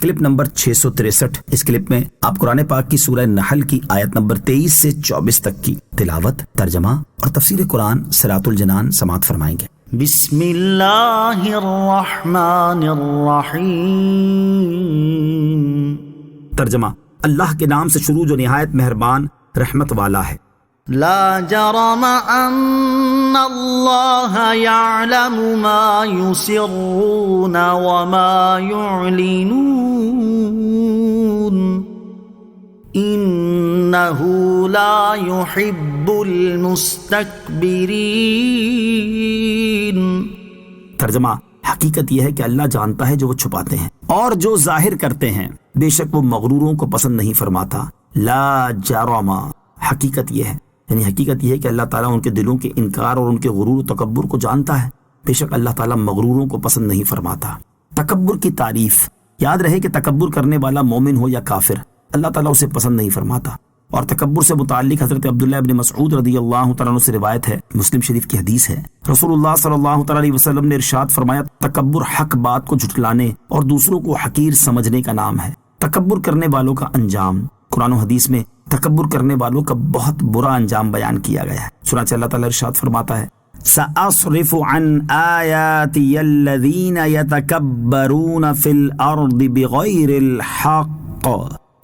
Clip number 663۔ اس clip میں آپ قرآن پاک کی سورہ نحل کی آیت نمبر 23 سے 24 تک کی تلاوت، ترجمہ اور تفسیر قرآن صراط الجنان سماعت فرمائیں گے۔ بسم اللہ الرحمن الرحیم۔ ترجمہ: اللہ کے نام سے شروع جو نہایت مہربان رحمت والا ہے۔ لا جرم ان اللہ یعلم ما یسرون وما یعلنون انہ لا یحب المستکبرین۔ ترجمہ: حقیقت یہ ہے کہ اللہ جانتا ہے جو وہ چھپاتے ہیں اور جو ظاہر کرتے ہیں، بے شک وہ مغروروں کو پسند نہیں فرماتا۔ لا جرم، حقیقت یہ ہے، یعنی حقیقت یہ ہے کہ اللہ تعالیٰ ان کے دلوں کے انکار اور ان کے غرور و تکبر کو جانتا ہے۔ بے شک اللہ تعالیٰ مغروروں کو پسند نہیں فرماتا۔ تکبر کی تعریف، یاد رہے کہ تکبر کرنے والا مومن ہو یا کافر، اللہ تعالیٰ اسے پسند نہیں فرماتا۔ اور تکبر سے متعلق حضرت عبداللہ ابن مسعود رضی اللہ تعالیٰ عنہ سے روایت ہے، مسلم شریف کی حدیث ہے، رسول اللہ صلی اللہ تعالیٰ علیہ وسلم نے ارشاد فرمایا، تکبر حق بات کو جھٹلانے اور دوسروں کو حقیر سمجھنے کا نام ہے۔ تکبر کرنے والوں کا انجام، قرآن و حدیث میں تکبر کرنے والوں کا بہت برا انجام بیان کیا گیا ہے۔ چنانچہ اللہ تعالیٰ ارشاد فرماتا ہے، سأصرف عن آیاتی الذین یتکبرون فی الارض بغیر الحق۔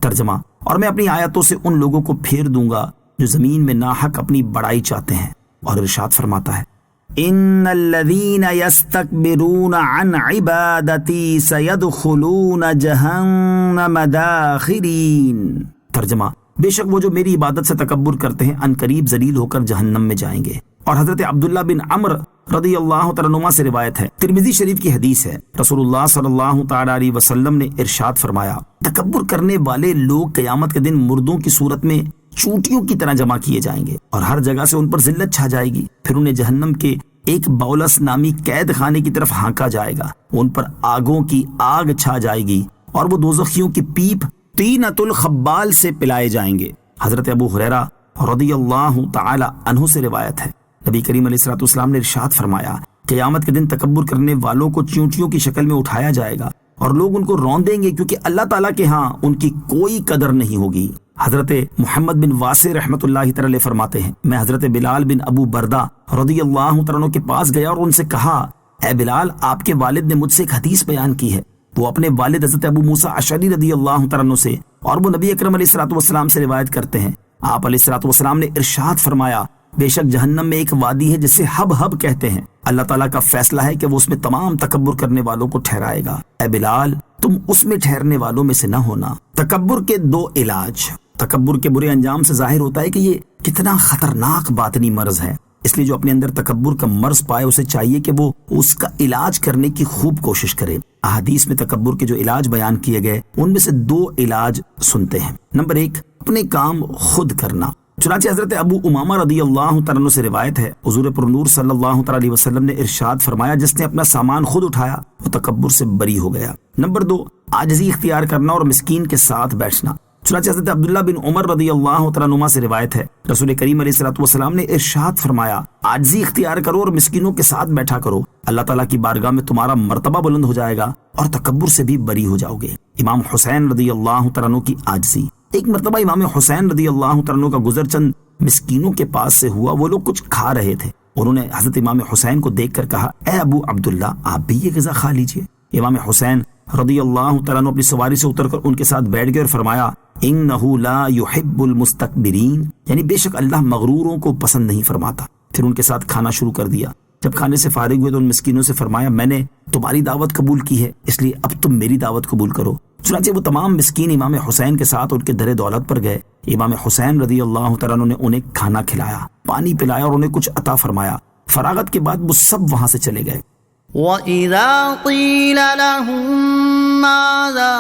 ترجمہ: اور میں اپنی آیتوں سے ان لوگوں کو پھیر دوں گا جو زمین میں ناحق اپنی بڑائی چاہتے ہیں۔ اور ارشاد فرماتا ہے، ان الذین یستکبرون عن عبادتی سیدخلون جہنم داخرین۔ ترجمہ: بے شک وہ جو میری عبادت سے تکبر کرتے ہیں ان قریب ذلیل ہو کر جہنم میں جائیں گے۔ اور حضرت عبداللہ بن عمرو رضی اللہ تعالیٰ عنہ سے روایت ہے، ترمذی شریف کی حدیث ہے، رسول اللہ صلی اللہ تعالیٰ علیہ وسلم نے ارشاد فرمایا، تکبر کرنے والے لوگ قیامت کے دن مردوں کی صورت میں چونٹیوں کی طرح جمع کیے جائیں گے اور ہر جگہ سے ان پر ذلت چھا جائے گی۔ پھر انہیں جہنم کے ایک بولس نامی قید خانے کی طرف ہانکا جائے گا، ان پر آگوں کی آگ چھا جائے گی اور وہ دوزخیوں کی پیپ طینۃ الخبال سے پلائے جائیں گے۔ حضرت ابو ہریرہ رضی اللہ تعالی عنہ سے روایت ہے، نبی کریم علیہ الصلوۃ والسلام نے ارشاد فرمایا، قیامت کے دن تکبر کرنے والوں کو چونٹیوں کی شکل میں اٹھایا جائے گا اور لوگ ان کو روندیں گے کیونکہ اللہ تعالیٰ کے ہاں ان کی کوئی قدر نہیں ہوگی۔ حضرت محمد بن واسع رحمۃ اللہ تعالی فرماتے ہیں، میں حضرت بلال بن ابو بردہ رضی اللہ تعالیٰ عنہ کے پاس گیا اور ان سے کہا، اے بلال، آپ کے والد نے مجھ سے ایک حدیث بیان کی ہے۔ وہ اپنے والد حضرت ابو موسیٰ اشعری رضی اللہ تعالیٰ عنہ سے اور وہ نبی اکرم علیہ الصلوۃ والسلام سے روایت کرتے ہیں، آپ علیہ الصلوۃ والسلام نے ارشاد فرمایا، بے شک جہنم میں ایک وادی ہے جسے حب حب کہتے ہیں، اللہ تعالیٰ کا فیصلہ ہے کہ وہ اس میں تمام تکبر کرنے والوں کو ٹھہرائے گا۔ اے بلال، تم اس میں ٹھہرنے والوں میں سے نہ ہونا۔ تکبر کے دو علاج۔ تکبر کے برے انجام سے ظاہر ہوتا ہے کہ یہ کتنا خطرناک باطنی مرض ہے، اس لیے جو اپنے اندر تکبر کا مرض پائے اسے چاہیے کہ وہ اس کا علاج کرنے کی خوب کوشش کرے۔ احادیث میں تکبر کے جو علاج بیان کیے گئے ان میں سے دو علاج سنتے ہیں۔ نمبر 1، اپنے کام خود کرنا۔ چنانچہ حضرت ابو امامہ رضی اللہ تعالیٰ عنہ سے روایت ہے، حضور پر نور صلی اللہ تعالیٰ علیہ وسلم نے ارشاد فرمایا، جس نے اپنا سامان خود اٹھایا وہ تکبر سے بری ہو گیا۔ نمبر 2، عاجزی اختیار کرنا اور مسکین کے ساتھ بیٹھنا۔ چنانچہ حضرت عبداللہ بن عمر رضی اللہ تعالیٰ عنہ سے روایت ہے، رسول کریم علیہ الصلوۃ والسلام نے ارشاد فرمایا، عاجزی اختیار کرو اور مسکینوں کے ساتھ بیٹھا کرو، اللہ تعالیٰ کی بارگاہ میں تمہارا مرتبہ بلند ہو جائے گا اور تکبر سے بھی بری ہو جاؤ گے۔ امام حسین رضی اللہ تعالیٰ عنہ کی عاجزی۔ ایک مرتبہ امام حسین رضی اللہ تعالیٰ عنہ کا گزر چند مسکینوں کے پاس سے ہوا، وہ لوگ کچھ کھا رہے تھے، انہوں نے حضرت امام حسین کو دیکھ کر کہا، اے ابو عبداللہ، آپ بھی یہ غذا کھا لیجئے۔ امام حسین رضی اللہ تعالیٰ عنہ اپنی سواری سے اتر کر ان کے ساتھ بیٹھ گئے اور فرمایا، انہ لا یحب المستکبرین، یعنی بے شک اللہ مغروروں کو پسند نہیں فرماتا۔ پھر ان کے ساتھ کھانا شروع کر دیا۔ جب کھانے سے فارغ ہوئے تو ان مسکینوں سے فرمایا، میں نے تمہاری دعوت قبول کی ہے، اس لیے اب تم میری دعوت قبول کرو۔ چنانچہ وہ تمام مسکین امام حسین کے ساتھ ان کے در دولت پر گئے۔ امام حسین رضی اللہ تعالیٰ عنہ نے انہیں کھانا کھلایا، پانی پلایا اور انہیں کچھ عطا فرمایا۔ فراغت کے بعد وہ سب وہاں سے چلے گئے۔ وَإِذَا قِيلَ لَهُم مَّاذَا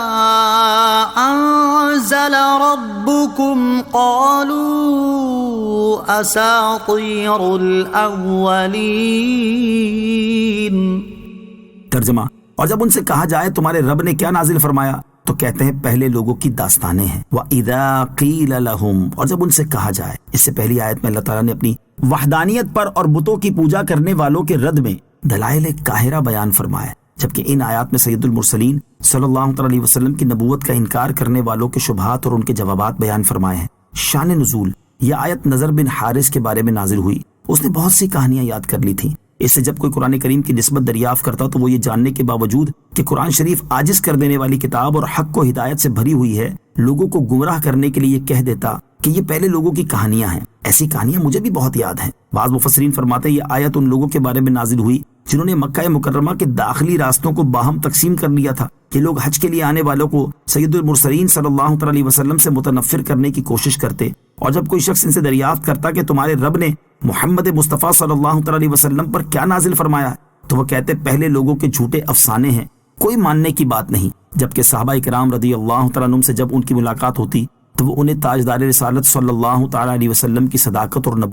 أَنزَلَ رَبُّكُمْ قَالُوا أَسَاطِيرُ الْأَوَّلِينَ۔ ترجمہ: اور جب ان سے کہا جائے تمہارے رب نے کیا نازل فرمایا تو کہتے ہیں پہلے لوگوں کی داستانیں ہیں۔ وَإِذَا قِيلَ لَهُمْ، اور جب ان سے کہا جائے، اس سے پہلی آیت میں اللہ تعالیٰ نے اپنی وحدانیت پر اور بتوں کی پوجا کرنے والوں کے رد میں دلائل قاہرہ بیان فرمائے۔ جبکہ ان آیات میں سید المرسلین صلی اللہ تعالی علیہ وسلم کی نبوت کا انکار کرنے والوں کے شبہات اور ان کے جوابات بیان فرمائے ہیں۔ شان نزول، یہ آیت نضر بن حارث کے بارے میں نازل ہوئی۔ اس نے بہت سی کہانیاں یاد کر لی تھیں۔ اس سے جب کوئی قرآن کریم کی نسبت دریافت کرتا تو وہ یہ جاننے کے باوجود کہ قرآن شریف عاجز کر دینے والی کتاب اور حق و ہدایت سے بھری ہوئی ہے، لوگوں کو گمراہ کرنے کے لیے یہ کہہ دیتا کہ یہ پہلے لوگوں کی کہانیاں ہیں۔ ایسی کہانیاں مجھے بھی بہت یاد ہیں۔ بعض مفسرین فرماتے ہیں یہ آیت ان لوگوں کے بارے میں نازل ہوئی جنہوں نے مکہ مکرمہ کے داخلی راستوں کو باہم تقسیم کر لیا تھا۔ یہ لوگ حج کے لیے آنے والوں کو سید المرسلین صلی اللہ تعالی علیہ وسلم سے متنفر کرنے کی کوشش کرتے، اور جب کوئی شخص ان سے دریافت کرتا کہ تمہارے رب نے محمد مصطفیٰ صلی اللہ تعالی علیہ وسلم پر کیا نازل فرمایا ہے، تو وہ کہتے پہلے لوگوں کے جھوٹے افسانے ہیں، کوئی ماننے کی بات نہیں۔ جبکہ صحابہ کرام رضی اللہ تعالیٰ عنہم سے جب ان کی ملاقات ہوتی تو وہ انہیں تاجدار رسالت صلی اللہ تعالی علیہ وسلم کی صداقت اور